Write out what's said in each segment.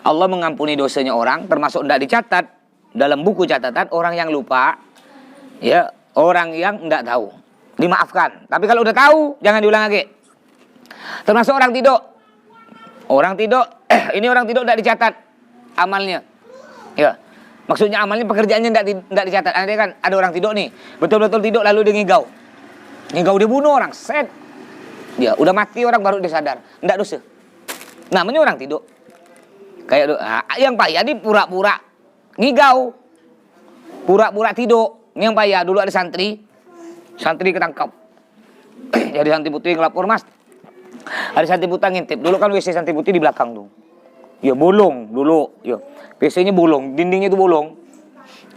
Allah mengampuni dosanya orang, termasuk tidak dicatat dalam buku catatan orang yang lupa, ya, orang yang tidak tahu, dimaafkan. Tapi kalau udah tahu, jangan diulang lagi. Termasuk orang tidur. Orang tidur, ini orang tidur tidak dicatat amalnya. Ya, maksudnya amalnya, pekerjaannya tidak dicatat. Ada kan, ada orang tidur nih, betul-betul tidur lalu dia ngigau. Ngigau, dia bunuh orang, set. Ya, udah mati orang baru dia sadar, tidak dosa. Namanya orang tidur. Kayak yang payah ini pura-pura ngigau, pura-pura tidur. Ini yang payah. Dulu ada santri ketangkap. Jadi santri putih ngelapor, Mas, ada santri putih ngintip. Dulu kan WC santri putih di belakang tuh. Ya bolong dulu. Ya, WC-nya bolong, dindingnya itu bolong.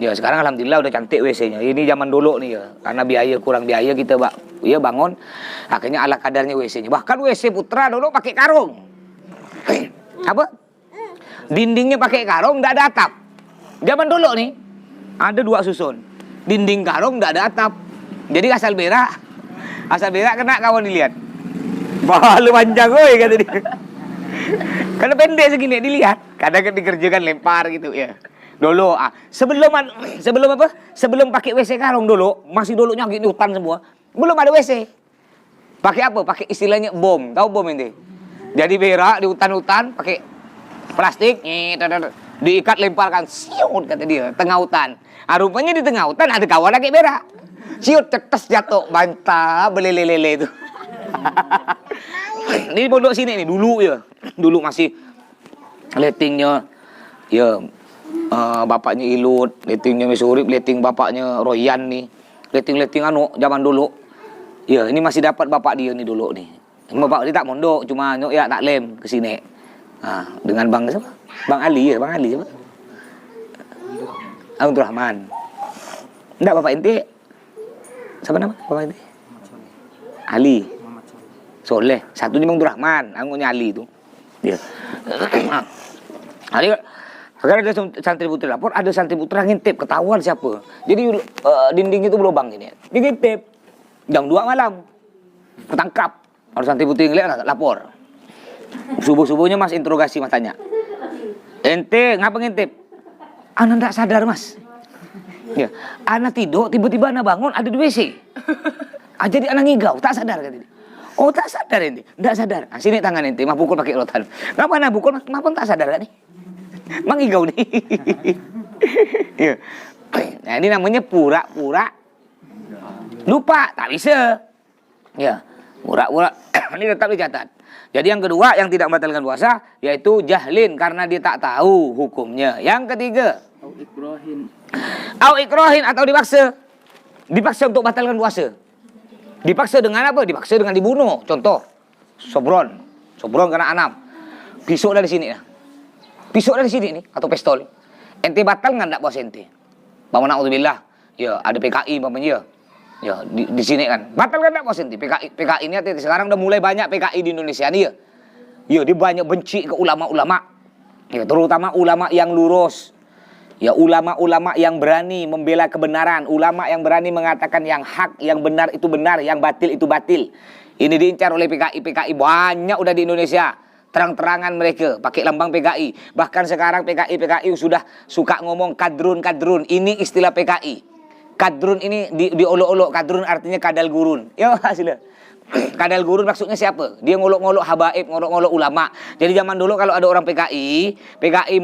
Ya sekarang alhamdulillah udah cantik WC-nya. Ini zaman dulu nih ya. Karena kurang biaya kita bangun. Akhirnya ala kadarnya WC-nya. Bahkan WC Putra dulu pakai karung. Apa? Dindingnya pakai karung, nggak ada atap. Zaman dulu nih ada 2 susun. Dinding karung, nggak ada atap. Jadi asal berak kena kawan dilihat. Balu panjang, woi, kata dia. Karena pendek segini dilihat. Kadang dikerjakan lempar gitu ya. Dulu sebelum pakai WC karung dulu, masih dulunya gini hutan semua. Belum ada WC. Pakai apa? Pakai istilahnya bom. Tahu bom ini? Jadi berak di hutan-hutan pakai plastik, diikat lemparkan, siut kata dia, tengah hutan. Rupanya di tengah hutan ada kawan lagi berak. Siut cetes jatuh, bantah belele-lele itu. Ini pondok sini nih dulu ya. Dulu masih letingnya ya bapaknya Ilut, letingnya Mesurip, leting bapaknya Royan nih. Leting-leting zaman dulu. Ya, ini masih dapat bapak dia nih dulu nih. Bapak dia tak mondok, cuma ya taklim ke sini. Dengan Bang siapa? Bang Ali ya, Bang Ali siapa? Abdul Rahman. Enggak, bapak inti. Siapa nama bapak inti? Ali. Soleh. Satunya Bang Abdul Rahman, anggotnya Ali itu. Dia. Sekarang ada santri putri lapor, ada santri putra ngintip, ketahuan siapa. Jadi dinding itu berlubang gini. Dia ngintip. Jam 2 malam. Ketangkap. Ada santri putri ngeliat lapor. Subuh-subuhnya Mas interogasi, Mas tanya, ente ngapa ngintip? Ana ndak sadar, Mas. Ya, ana tidur tiba-tiba ana bangun ada di WC. Jadi ana ngigau, tak sadar kata dia. Oh, tak sadar ente? Ndak sadar. Sini tangan ente, mah pukul pakai rotan. Ngapa ana pukul? Ngapa tak sadar kan nih? Mang ngigau nih. Ya. Nah, ini namanya pura-pura lupa, tak bisa. Ya, pura-pura. Ini tetap dicatat. Jadi yang kedua yang tidak membatalkan puasa yaitu jahlin karena dia tak tahu hukumnya. Yang ketiga, au ikrohin atau dipaksa. Dipaksa untuk batalkan puasa. Dipaksa dengan apa? Dipaksa dengan dibunuh. Contoh, sobron kena anam. Pisau dari sini ya. Pisau dari sini nih atau pistol. Ente batal enggak puasa ente? Paman naudzubillah. Ya, ada PKI pamannya. Ya, di sini kan. Batal kan enggak puasa ente? PKI ini sekarang udah mulai banyak PKI di Indonesia nih ya. Ya, dia banyak benci ke ulama-ulama. Ya, terutama ulama yang lurus. Ya, ulama-ulama yang berani membela kebenaran, ulama yang berani mengatakan yang hak, yang benar itu benar, yang batil itu batil. Ini diincar oleh PKI banyak udah di Indonesia. Terang-terangan mereka pakai lambang PKI. Bahkan sekarang PKI sudah suka ngomong kadrun. Ini istilah PKI. Kadrun ini diolok-olok. Kadrun artinya kadal gurun. Ya, hasilnya. Kadal gurun maksudnya siapa? Dia ngolok-ngolok habaib, ngolok-ngolok ulama. Jadi zaman dulu kalau ada orang PKI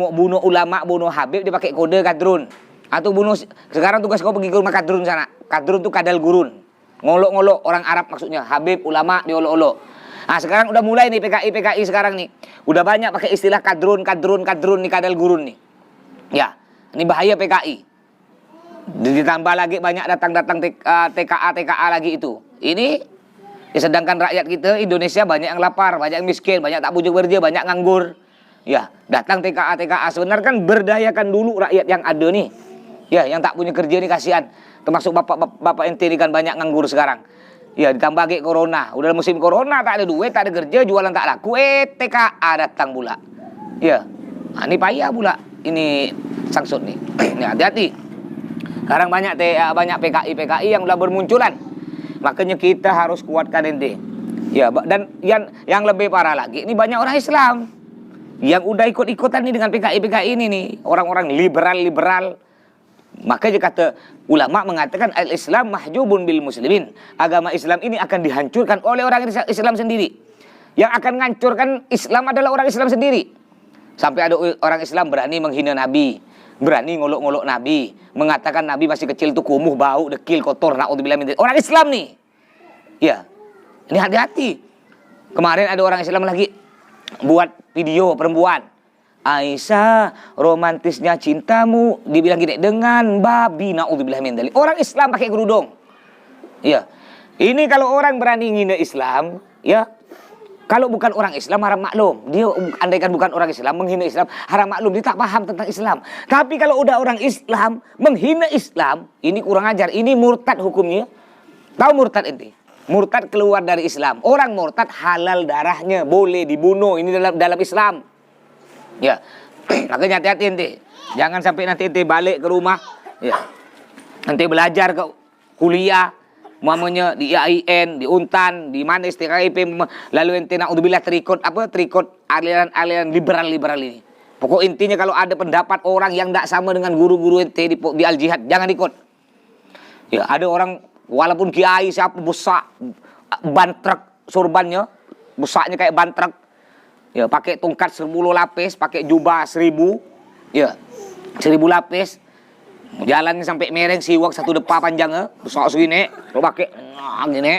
mau bunuh ulama, bunuh habib, dia pakai kode kadrun. Atau bunuh, sekarang tugas kau pergi ke rumah kadrun sana. Kadrun itu kadal gurun. Ngolok-ngolok orang Arab maksudnya. Habib, ulama, diolok-olok. Nah, sekarang udah mulai nih PKI sekarang nih. Udah banyak pakai istilah kadrun nih, kadal gurun nih. Ya, ini bahaya PKI. Ditambah lagi banyak datang TKA lagi itu. Ini ya, sedangkan rakyat kita Indonesia banyak yang lapar, banyak yang miskin, banyak tak bujuk kerja, banyak nganggur. Ya, datang TKA sebenarnya kan berdayakan dulu rakyat yang ada nih. Ya, yang tak punya kerja nih kasihan. Termasuk bapak ente ini kan banyak nganggur sekarang. Ya, ditambah lagi corona. Udah musim corona, tak ada duit, tak ada kerja, jualan tak laku. TKA datang pula. Ya, nah, ini payah pula. Ini sangsut nih. Nih, hati-hati. Sekarang banyak PKI yang udah bermunculan. Makanya kita harus kuatkan ente. Ya, dan yang lebih parah lagi, ini banyak orang Islam. yang udah ikut-ikutan nih dengan PKI ini nih, orang-orang liberal. Maka dia kata, ulama mengatakan al-Islam mahjubun bil muslimin. Agama Islam ini akan dihancurkan oleh orang Islam sendiri. Yang akan menghancurkan Islam adalah orang Islam sendiri. Sampai ada orang Islam berani menghina Nabi, berani ngolok-ngolok Nabi, mengatakan Nabi masih kecil tuh kumuh, bau, dekil, kotor, naudzubillah min dzalik. Orang Islam nih. Ya. Ini hati-hati. Kemarin ada orang Islam lagi buat video perempuan. Aisyah, romantisnya cintamu, dibilang gini, dengan babi, naudzubillah min dzalik. Orang Islam pakai kerudung. Ya. Ini kalau orang berani ngina Islam, ya. Kalau bukan orang Islam haram maklum. Dia andaikan bukan orang Islam menghina Islam haram maklum, dia tak paham tentang Islam. Tapi kalau udah orang Islam menghina Islam, ini kurang ajar. Ini murtad hukumnya. Tahu murtad ente? Murtad keluar dari Islam. Orang murtad halal darahnya, boleh dibunuh. Ini dalam Islam. Ya. Makanya hati-hati ente. Jangan sampai nanti ente balik ke rumah, ya. Nanti belajar ke kuliah, mamanya di IAIN, di Untan, di mana STKIP, lalu ente naudzubillah terikut aliran-aliran liberal ini. Pokok intinya kalau ada pendapat orang yang tidak sama dengan guru-guru ente di Al-Jihad, jangan ikut. Ya, ada orang walaupun kiai siapa besar ban truk surbannya, besarnya kayak ban truk. Ya, pakai tongkat 1000 lapis, pakai jubah 1000. Ya, 1000 lapis. Jalannya sampai mereng siwak satu depa panjangnya, besar segini, lo pakai gini.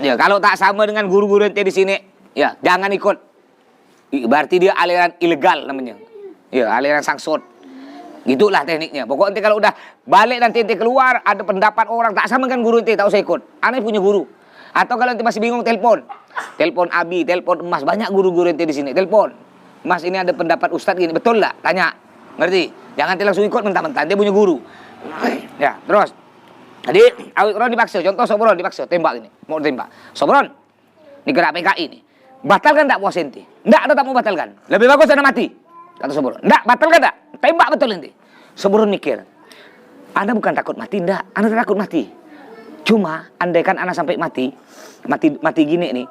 Ya, kalau tak sama dengan guru-guru ente di sini, ya jangan ikut. Berarti dia aliran ilegal namanya. Ya, aliran sangsot. Gitulah tekniknya. Pokoknya ente kalau udah balik nanti ente keluar ada pendapat orang tak sama kan guru ente, tak usah ikut. Aneh punya guru. Atau kalau ente masih bingung, telepon Abi, telepon Mas, banyak guru-guru ente di sini. Telepon, Mas, ini ada pendapat Ustadz gini, betul lah? Tanya, ngerti? Jangan ente langsung ikut mentah-mentah, dia punya guru. Ya, terus. Jadi, Awikron dipaksa, contoh Sobron dipaksa, tembak ini, mau tembak. Sobron, ini gerak PKI ini. Batalkan tak puasa ente? Enggak, tetap mau batalkan. Lebih bagus anda mati, kata Sobron. Enggak, batalkan tak? Tembak betul ente. Sobron mikir, Anda bukan takut mati, enggak, Anda takut mati. Cuma andaikan anak sampai mati gini nih,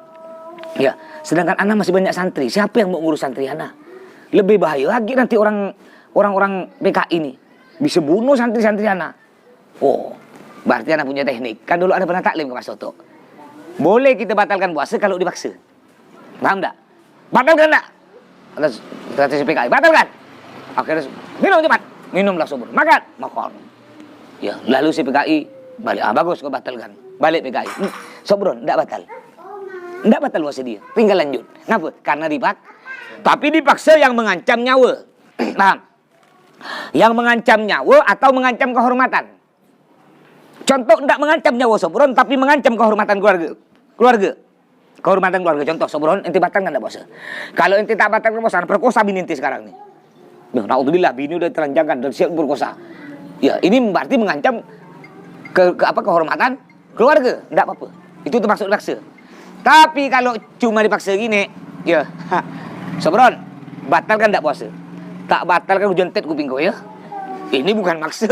ya. Sedangkan anak masih banyak santri, siapa yang mau ngurus santri anak? Lebih bahaya lagi nanti orang-orang PKI ini bisa bunuh santri-santri anak. Oh, berarti anak punya teknik. Kan dulu ada pernah taklim ke Mas Soto. Boleh kita batalkan puasa kalau dipaksa. Paham enggak? Batalkan enggak? Kata PKI, batalkan. Akhirnya minum cepat, minumlah subur, makan. Ya, lalu si PKI balik, bagus kau batalkan. Balik PKI. Sobron, enggak batal. Enggak batal puasa dia. Tinggal lanjut. Kenapa? Karena tapi dipaksa yang mengancam nyawa. Paham? Yang mengancam nyawa atau mengancam kehormatan. Contoh enggak mengancam nyawa Sobron, tapi mengancam kehormatan keluarga. Kehormatan keluarga. Contoh Sobron, ente batalkan enggak puasa. Kalau ente tak batalkan puasa, perkosa bini ente sekarang nih. Naudzubillah, bini udah telanjangkan dan siap berkosa. Ya, ini berarti mengancam kehormatan keluarga, enggak apa-apa. Itu termasuk dipaksa. Tapi kalau cuma dipaksa gini, ya, Sobron, batalkan enggak puasa? Tak batalkan hujan tet kuping kau ya. Ini bukan maksa.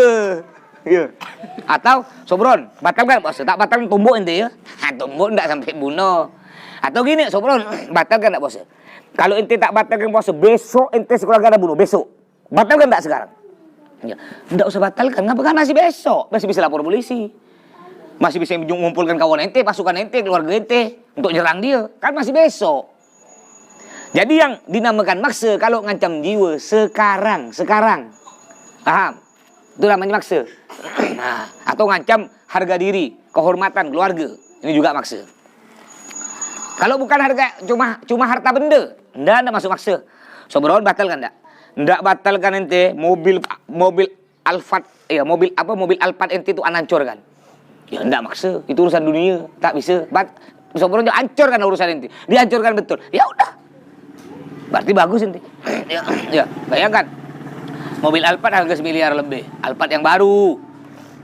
Ya. Atau Sobron, batalkan puasa? Tak batalkan tumbuk ente ya. Tumbuk enggak sampai bunuh. Atau gini, Sobron, batalkan enggak puasa? Kalau ente tak batalkan puasa, besok ente sekeluarga ada bunuh, besok. Batalkan enggak sekarang? Ya, enggak usah batalkan. Ngapa? Kan masih besok, masih bisa lapor polisi, masih bisa mengumpulkan kawan ente, pasukan ente, keluarga ente untuk nyerang dia. Kan masih besok. Jadi yang dinamakan maksa kalau ngancam jiwa sekarang, paham? Itu namanya maksa. Nah, atau ngancam harga diri, kehormatan keluarga, ini juga maksa. Kalau bukan harga cuma harta benda, enggak masuk maksa. Sobron, batalkan enggak? Ndak batalkan ente mobil Alphard, ya mobil Alphard ente itu hancurkan. Ya ndak maksa, itu urusan dunia, tak bisa. Sobron hancurkan urusan ente. Dihancurkan betul. Ya udah. Berarti bagus ente. Ya, bayangkan. Mobil Alphard harga 1 miliar lebih. Alphard yang baru.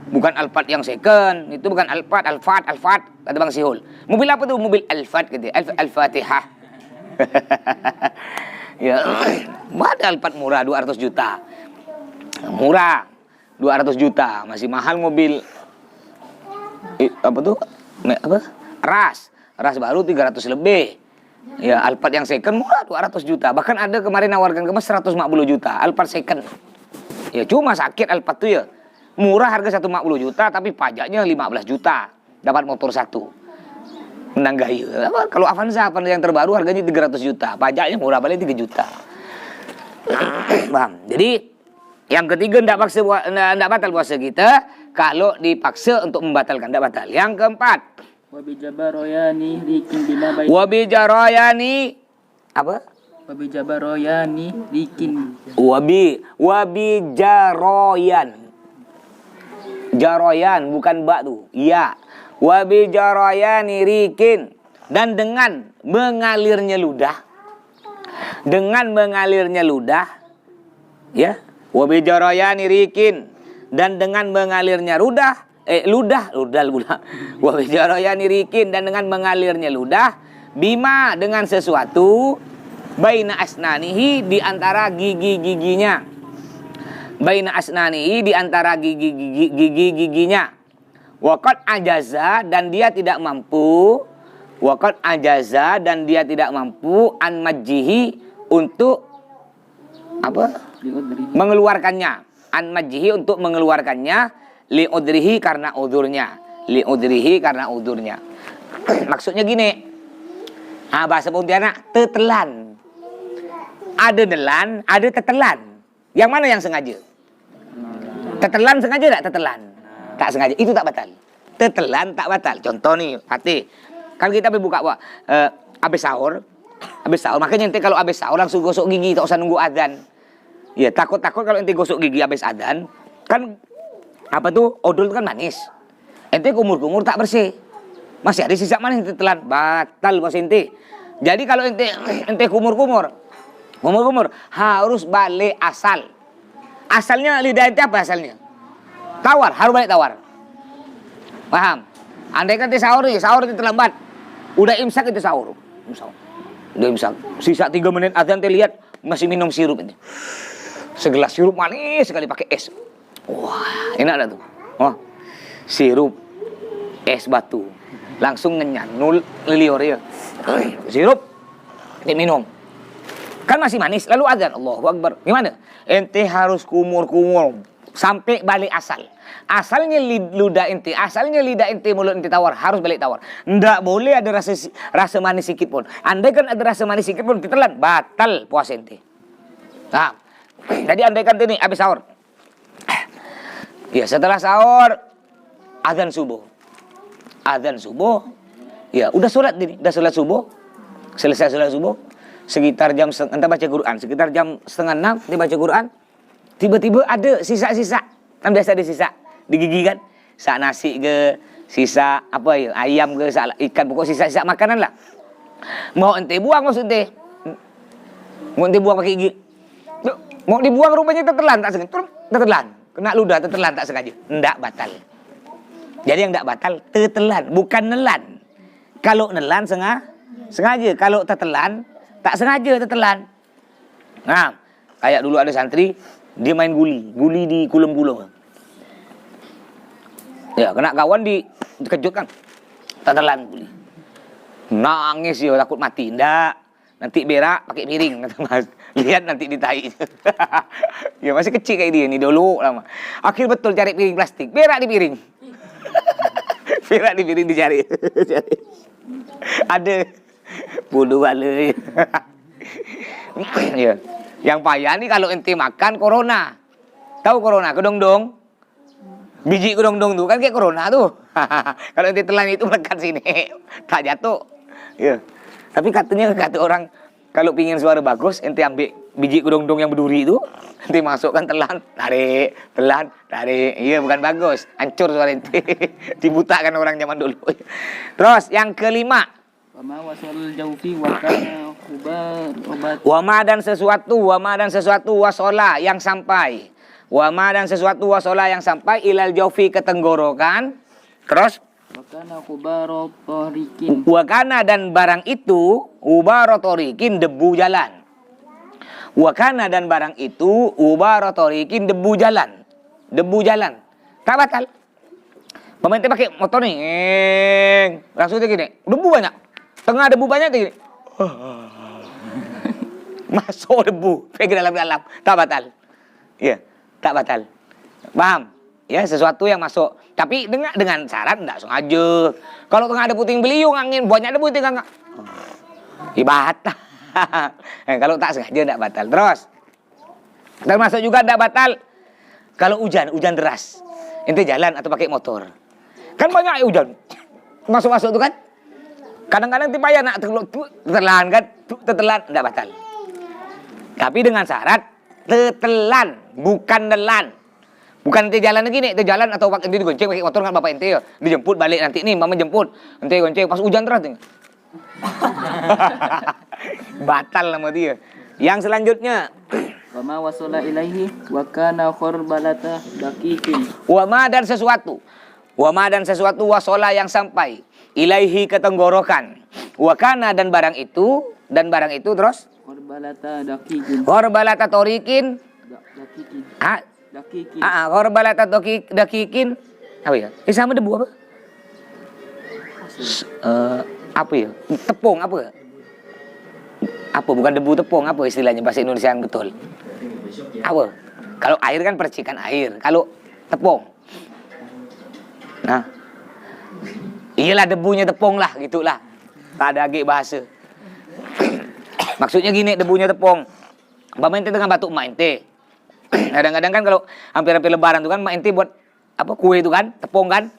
Bukan Alphard yang second, itu bukan Alphard, kata Bang Sihul. Mobil apa tuh? Mobil Alphard gitu. Al-Fatihah. Ya, ada Alphard murah 200 juta. Murah 200 juta, masih mahal mobil apa tuh? Ras baru 300 lebih. Ya, Alphard yang second murah 200 juta. Bahkan ada kemarin nawarkan ke Mas 150 juta Alphard second. Ya, cuma sakit Alphard tuh ya. Murah harga 150 juta tapi pajaknya 15 juta. Dapat motor satu. Menang gaya. Kalau Avanza yang terbaru harganya 300 juta. Pajaknya murah balik 3 juta. Paham? Jadi yang ketiga enggak batal puasa kita kalau dipaksa untuk membatalkan, enggak batal. Yang keempat, Wabijabaroyani rikin bima baik. wabijarayani apa? Wabijabaroyani rikin. Wabijaroyan. Jaroyan bukan bak tuh. Ya. Wabijarayani rikin, dan dengan mengalirnya ludah. Dengan mengalirnya ludah, ya. Wabijarayani rikin, dan dengan mengalirnya ludah. Wabijarayani rikin, dan dengan mengalirnya ludah. Bima, dengan sesuatu. Baina asnanihi, di antara gigi-giginya. Baina asnanihi, di antara gigi-giginya. Waqad ajaza, dan dia tidak mampu. Waqad ajaza, dan dia tidak mampu an majjihi, untuk apa? Mengeluarkannya. An majjihi, untuk mengeluarkannya. Li udrihi, karena udurnya. Li udrihi, karena udurnya. Maksudnya gini. Bahasa Pontianak, tetelan. Ada nelan, ada tetelan. Yang mana yang sengaja? Tetelan sengaja tak tetelan? Tak sengaja, itu tak batal. Tetelan tak batal. Contoh nih, hati. Kan kita buka habis sahur. Makanya nanti kalau habis sahur langsung gosok gigi, tak usah nunggu adzan. Ya, takut-takut kalau ente gosok gigi habis adzan, kan apa tuh? Odol kan manis. Ente kumur-kumur tak bersih. Masih ada sisa manis tetelan, batal puasa ente. Jadi kalau ente kumur-kumur harus balik asal. Asalnya lidah ente apa asalnya? Tawar, harus balik tawar. Paham? Andai kan sahur itu terlambat. Udah imsak itu sahur. Udah imsak. Sisa 3 menit azan lihat masih minum sirup ini. Segelas sirup manis sekali pakai es. Wah, enak dah tuh. Oh, sirup es batu. Langsung ngenyan, liur ya. Sirup diminum. Kan masih manis, lalu azan. Allahu Akbar. Gimana? Ente harus kumur-kumur sampai balik asal. Asalnya ludah ente, asalnya lidah ente, mulut ente tawar, harus balik tawar. Nggak boleh ada rasa manis sedikit pun. Andai kan ada rasa manis sedikit pun ditelan, batal puasa ente. Nah, jadi andai kan ini habis sahur. Ya, setelah sahur azan subuh. Azan subuh. Ya, udah sholat ini, udah sholat subuh. Selesai sholat subuh. Sekitar jam entah baca Quran, sekitar jam 5:30 dia baca Quran. Tiba-tiba ada sisa-sisa. Kan biasa ada sisa di gigi kan? Sisa nasi ke, sisa apa ya, ayam ke, sisa ikan, pokok sisa-sisa makanan lah. Mau ente buang maksud ente. Mau ente buang pakai gigi. Mau dibuang rupanya tetelan tak sengaja. Tetelan. Kena ludah tetelan tak sengaja. Ndak batal. Jadi yang ndak batal tetelan, bukan nelan. Kalau nelan sengaja. Kalau tetelan tak sengaja tetelan. Nah, kayak dulu ada santri, dia main guli di kulum gulung. Ya, kena kawan dikejutkan. Tetelan guli. Nangis ya, takut mati. Ndak, nanti berak pakai piring kata Mas. Lihat nanti ditai. Ya masih kecil kayak dia nih dulu lama. Akhir betul cari piring plastik, berak di piring. Berak di piring dicari. Ada bodoh balik. Ya. Yang payah nih kalau ente makan corona. Tahu corona kedongdong? Biji kedongdong tuh kan kayak corona tuh. Kalau ente telan itu melekat sini, tak jatuh. Ya. Tapi kata orang kalau pingin suara bagus, ente ambil biji kedongdong yang berduri itu, ente masukkan telan, tarik, iya bukan bagus, hancur suara ente, dibutakan orang zaman dulu. Terus yang kelima, wama dan sesuatu wasola yang sampai, wama dan sesuatu wasola yang sampai ilal jaufi ke tenggorokan, terus wakana dan barang itu ubarotorikin debu jalan. Wakana dan barang itu ubarotorikin debu jalan. Tak batal. Pemerintah pakai motor nih, langsung gini, debu banyak. Tengah debu banyak gini. Masuk debu, pergi ke dalam, tak batal. Ya, tak batal. Paham? Ya, sesuatu yang masuk. Tapi dengan syarat enggak sengaja. Kalau tengah ada puting beliung angin, banyak debu itu enggak. Batal. Kalau tak sengaja enggak batal. Terus. Termasuk juga enggak batal kalau hujan deras. Ente jalan atau pakai motor. Kan banyak hujan. Masuk-masuk tuh kan? Kadang-kadang tiba ya nak tetelan kan? Tetelan enggak batal. Tapi dengan syarat tetelan, bukan nelan. Bukan ente jalan gini, ente jalan atau ente digonceng pakai motor kan bapak ente ya. Dijemput balik nanti nih, mama jemput. Ente gonceng pas hujan deras nih. Batal sama dia. Yang selanjutnya, Wa ma wasala ilaihi wa kana khurbalata daqiqin. wama dan sesuatu. Wama dan sesuatu wasola yang sampai ilaihi ke tenggorokan. Wakana dan barang itu terus Khurbalata daqiqin. korbalata torikin. Daqiqin. Ah, Daqiqin. korbalata dakikin. Apa ya? Sama debu apa? Apa ya? Tepung apa? Apa bukan debu tepung, apa istilahnya bahasa Indonesia yang betul? Apa? Kalau air kan percikan air, kalau tepung. Nah, iyalah debunya tepung lah, gitulah. Tak ada lagi bahasa. Maksudnya gini, debunya tepung. Bapak ente dengan batuk emak ente. Kadang-kadang kan kalau hampir-hampir lebaran tuh kan emak ente buat apa kue itu kan, tepung kan.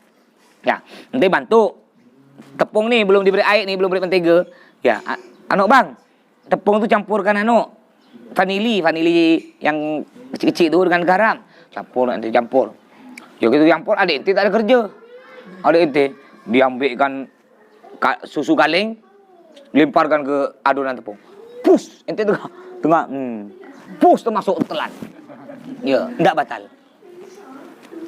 Ya, ente bantu. Tepung nih belum diberi air nih, belum beri mentega. Ya, bang, tepung itu campurkan vanili yang kecil-kecil itu dengan garam. Campur, nanti campur. Ya gitu campur, adik ente tak ada kerja. Adik ente diambilkan susu kaleng, lemparkan ke adonan tepung. Pus, ente tengah. Pus termasuk telan. Ya, enggak batal.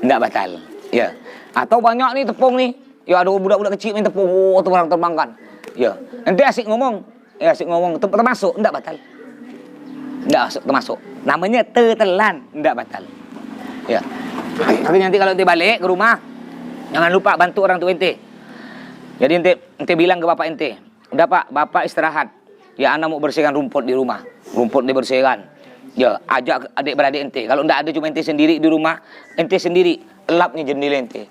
Enggak batal. Ya. Atau banyak nih tepung nih. Ya ada budak-budak kecil main tepung, terbang-terbangkan. Ya. Nanti asik ngomong. Ya asik ngomong, termasuk enggak batal. Enggak termasuk. Namanya tetelan, enggak batal. Ya. Tapi nanti kalau ente balik ke rumah, jangan lupa bantu orang tua ente. Jadi ente bilang ke bapak ente, udah pak, bapak istirahat. Ya anak mau bersihkan rumput di rumah. Rumput dibersihkan. Ya ajak adik-beradik ente. Kalau enggak ada cuma ente sendiri di rumah, ente sendiri elapnya jendela ente.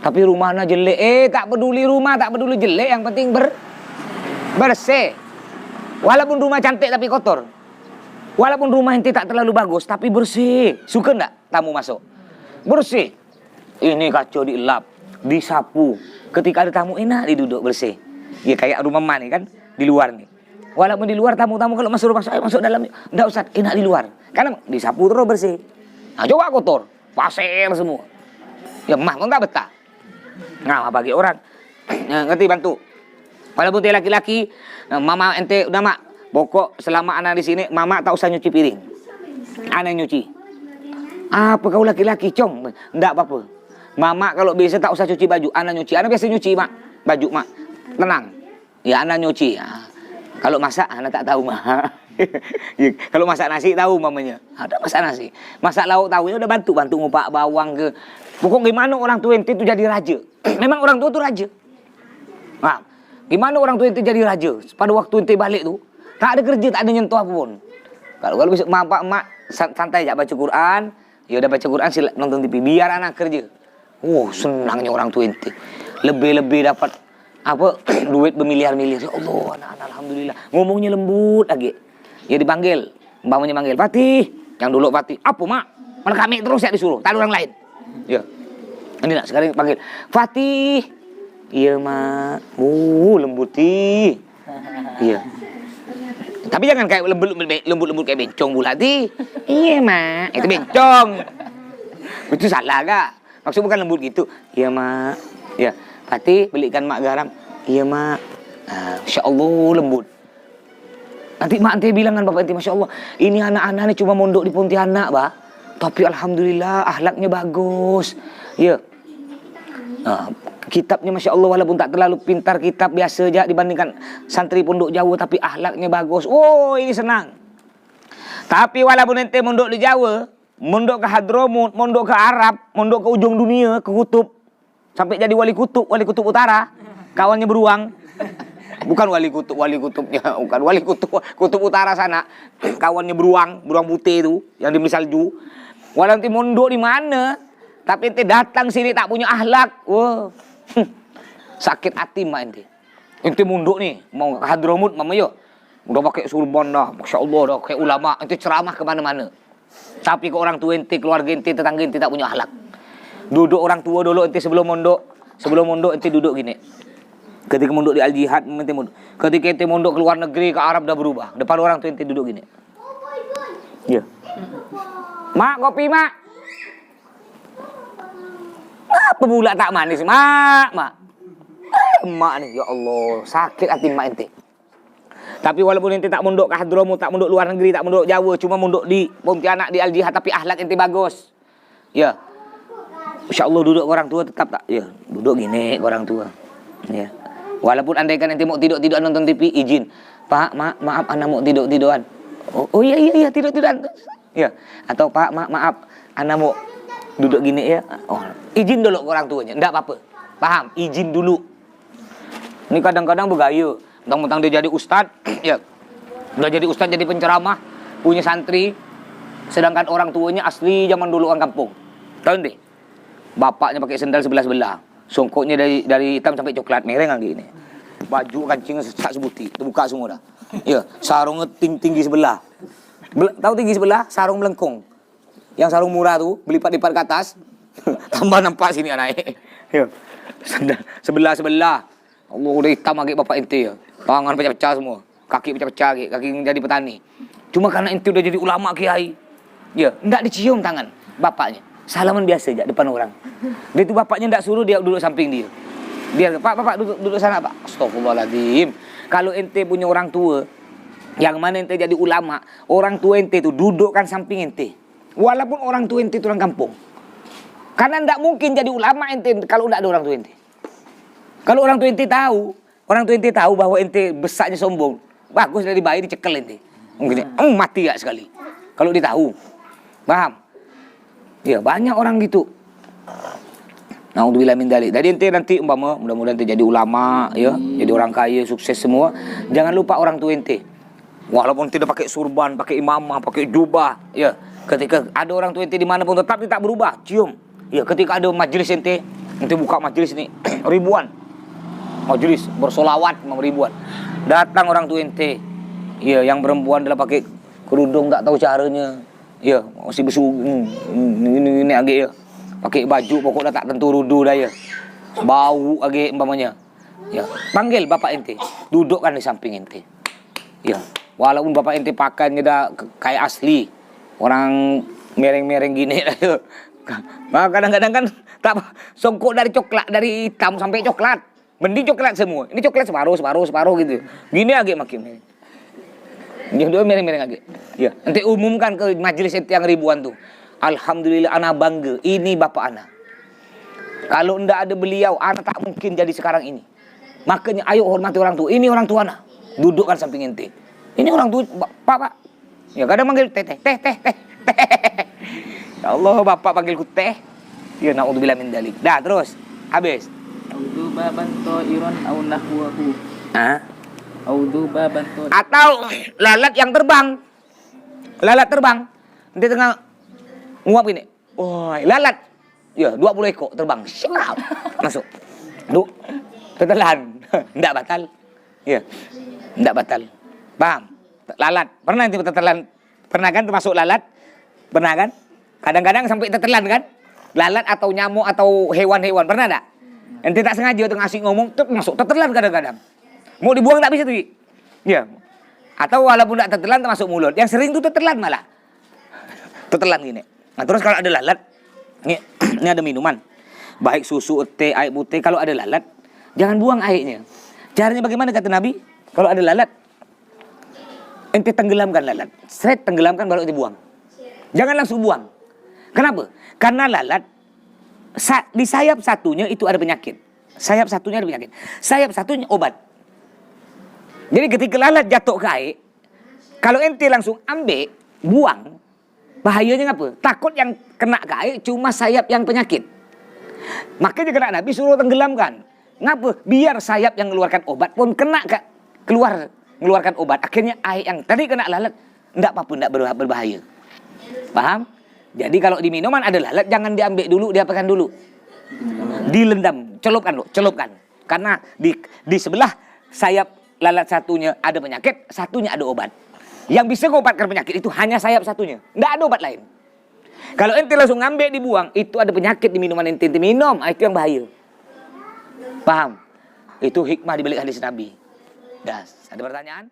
Tapi rumahnya jelek. Tak peduli rumah, tak peduli jelek, yang penting bersih. Walaupun rumah cantik tapi kotor. Walaupun rumah ente tak terlalu bagus tapi bersih. Suka enggak tamu masuk? Bersih. Ini kacau dielap, disapu. Ketika ada tamu enak diduduk bersih. Ya kayak rumah emak nih kan di luar nih. Walaupun di luar tamu-tamu kalau masuk rumah saya masuk dalam, enggak usah, enak di luar. Karena disapu terus bersih. Nah, coba kotor, pasir semua. Ya mah enggak betah. Nah, bagi orang ngerti bantu. Walaupun dia laki-laki, mama ente udah mak, pokok selama anak di sini mama tak usah nyuci piring. Anak nyuci. Apa kau laki-laki, Cong? Enggak apa-apa. Mama kalau biasa tak usah cuci baju, anak nyuci. Anak biasa nyuci, mak. Baju, mak. Tenang. Ya, anak nyuci. Kalau masak, anak tak tahu, mak. Ya, kalau masak nasi tahu mamanya. Ada masak nasi. Masak lauk tahu, udah bantu ngupak bawang ke. Pokok gimana orang tua ente itu jadi raja. Memang orang tua itu raja. Nah, gimana orang tua ente jadi raja? Pada waktu ente balik tuh, tak ada kerja, tak ada nyentuh apapun. Kalau bisa mak santai aja baca Quran. Ya udah baca Quran, sila nonton TV, biar anak kerja. Senangnya orang tua ente. Lebih-lebih dapat apa duit bermiliar-miliar. Ya Allah, anak-anak alhamdulillah. Ngomongnya lembut lagi. Ya dipanggil, mbaknya manggil, Fatih. Yang dulu Fatih, apa mak? Mana kami terus ya disuruh, tak ada orang lain. Ya. Ini nak sekarang panggil, Fatih. Iya mak. Lembuti. Iya. Tapi jangan kayak lembut kayak bencong pula ti. Iya mak, itu bencong. Itu salah gak? Maksud bukan lembut gitu. Iya mak. Ya, Fatih belikan mak garam. Iya mak. Nah, Masya Allah lembut. Nanti mak nanti bilang kan bapak nanti, Masya Allah, ini anak-anak ini cuma mondok di Pontianak, bah. Tapi alhamdulillah akhlaknya bagus. Ya. Nah, kitabnya Masya Allah walaupun tak terlalu pintar, kitab biasa aja dibandingkan santri pondok Jawa, tapi akhlaknya bagus. Ini senang. Tapi walaupun ente mondok di Jawa, mondok ke Hadramut, mondok ke Arab, mondok ke ujung dunia, ke kutub, sampai jadi wali kutub utara, kawannya beruang. Bukan wali kutubnya, bukan wali kutub utara sana. Kawannya beruang putih itu yang di salju. Walau ente mondok di mana, tapi ente datang sini tak punya akhlak. Wah. Sakit hati mak ente. Ente mondok nih, mau ke Hadramut mama yo. Udah pakai surban dah, Masya Allah dah, kayak ulama. Ente ceramah kemana-mana. Tapi ke orang tua ente, keluarga ente, tetangga ente tak punya akhlak. Duduk orang tua dulu ente sebelum mondok ente duduk gini. Ketika mondok di Al-Jihad, ente mondok. Ketika ente mondok ke luar negeri, ke Arab dah berubah. Depan orang tua ente duduk gini. Ya. Mak, kopi mak. Apa pula tak manis, mak. Mak nih, ya Allah, sakit hati mak ente. Tapi walaupun ente tak mondok ke Hadramut, tak mondok luar negeri, tak mondok Jawa, cuma mondok di Pontianak di Al-Jihad, tapi akhlak ente bagus. Ya. Insya Allah duduk ke orang tua tetap tak. Ya, duduk gini ke orang tua. Ya. Walaupun andaikan ente mau tidur-tiduran nonton TV, izin. Pak, maaf anak mau tidur-tiduran. Oh iya tidur-tiduran. Ya. Atau Pak, maaf anak mau duduk gini ya. Oh, izin dulu ke orang tuanya, enggak apa-apa. Paham? Izin dulu. Ini kadang-kadang bergaya. Mentang-mentang dia jadi ustad, ya. Udah jadi ustad, jadi penceramah, punya santri. Sedangkan orang tuanya asli zaman dulu orang kampung. Tahu ente? Bapaknya pakai sendal sebelah-sebelah. Songkoknya dari hitam sampai coklat, mereng lagi ini. Baju kancingnya sak sebuti, terbuka semua dah. Ya, sarungnya tinggi sebelah. Tahu tinggi sebelah? Sarung melengkung. Yang sarung murah tuh, belipat-lipat ke atas. Tambah nampak sini naik. Ya. Sebelah-sebelah. Allah udah hitam lagi bapak ente ya. Tangan pecah-pecah semua. Kaki pecah-pecah lagi. Kaki jadi petani. Cuma karena ente udah jadi ulama kiai. Ya, enggak dicium tangan bapaknya. Salaman biasa aja depan orang. Dia itu bapaknya enggak suruh dia duduk samping dia. Dia, Pak duduk sana, Pak. Astagfirullahaladzim. Kalau ente punya orang tua, yang mana ente jadi ulama, orang tua ente itu dudukkan samping ente. Walaupun orang tua ente itu orang kampung. Karena enggak mungkin jadi ulama ente kalau enggak ada orang tua ente. Kalau orang tua ente tahu bahwa ente besarnya sombong, bagus dari bayi dicekel ente. Mungkin mati ya sekali. Kalau dia tahu. Paham? Ya, banyak orang gitu. Naudzubillah min dzalik. Jadi ente nanti mudah-mudahan ente jadi ulama ya, jadi orang kaya, sukses semua. Jangan lupa orang tua ente. Walaupun tidak pakai surban, pakai imamah, pakai jubah, ya. Ketika ada orang tua ente dimanapun tetap tak berubah, cium. Ya, ketika ada majelis ente buka majelis nih ribuan. Majelis bersolawat ribuan. Datang orang tua ente. Ya, yang perempuan adalah pakai kerudung tak tahu caranya. Ya, masih besu ini agak ya. Pakai baju pokoknya tak tentu rudu dah ya. Bau agak umpamanya. Ya, panggil bapak ente. Dudukkan di samping ente. Ya, walaupun bapak ente pakainya dah kayak asli. Orang mereng-mereng gini lah ya. Nah, kadang-kadang kan tak songkok dari coklat, dari hitam sampai coklat. Mending coklat semua. Ini coklat separuh gitu. Gini agak makin. Yang dua mereng-mereng agak. Ya, nanti umumkan ke majelis yang ribuan tuh. Alhamdulillah anak bangga. Ini bapak anak. Kalau ndak ada beliau, anak tak mungkin jadi sekarang ini. Makanya ayo hormati orang tua. Ini orang tua anak. Dudukkan samping ente. Ini orang tua, Pak. Ya kadang manggil teh. Ya Allah, bapak panggilku teh. Ya naudzubillah min dzalik. Dah terus. Habis. Audhu baban to'iron au nahwahu. Hah? Audhu baban to'iron. Atau lalat yang terbang. Lalat terbang. Nanti tengah nguap ini. Wah, lalat. Ya, 20 ekor terbang. Siap. Masuk. Duk. Tetelan. Enggak batal. Ya. Enggak batal. Paham? Lalat. Pernah nanti tetelan? Pernah kan termasuk lalat? Pernah kan? Kadang-kadang sampai tetelan kan? Lalat atau nyamuk atau hewan-hewan. Pernah enggak? Ente tak sengaja tuh ngasih ngomong, masuk tetelan kadang-kadang. Mau dibuang tak bisa tuh. Ya. Atau walaupun tak tetelan termasuk mulut. Yang sering tuh tetelan malah. Tetelan gini. Nah terus kalau ada lalat, ini ada minuman. Baik susu, teh, air putih. Kalau ada lalat, jangan buang airnya. Caranya bagaimana kata Nabi? Kalau ada lalat, ente tenggelamkan lalat. Seret tenggelamkan baru ente buang. Jangan langsung buang. Kenapa? Karena lalat, di sayap satunya itu ada penyakit. Sayap satunya ada penyakit. Sayap satunya obat. Jadi ketika lalat jatuh ke air, kalau ente langsung ambil, buang, bahayanya apa? Takut yang kena ke air cuma sayap yang penyakit. Makanya kena Nabi suruh tenggelamkan. Ngapa? Biar sayap yang mengeluarkan obat pun kena ke mengeluarkan obat. Akhirnya air yang tadi kena lalat, enggak apa-apa, enggak berbahaya. Paham? Jadi kalau di minuman ada lalat, jangan diambil dulu, diapakan dulu. Dilendam, celupkan. Karena di sebelah sayap lalat satunya ada penyakit, satunya ada obat. Yang bisa mengobatkan penyakit itu hanya sayap satunya, enggak ada obat lain. Kalau ente langsung ngambil dibuang, itu ada penyakit di minuman ente minum, itu yang bahaya. Paham? Itu hikmah di balik hadis Nabi. Das, ada pertanyaan?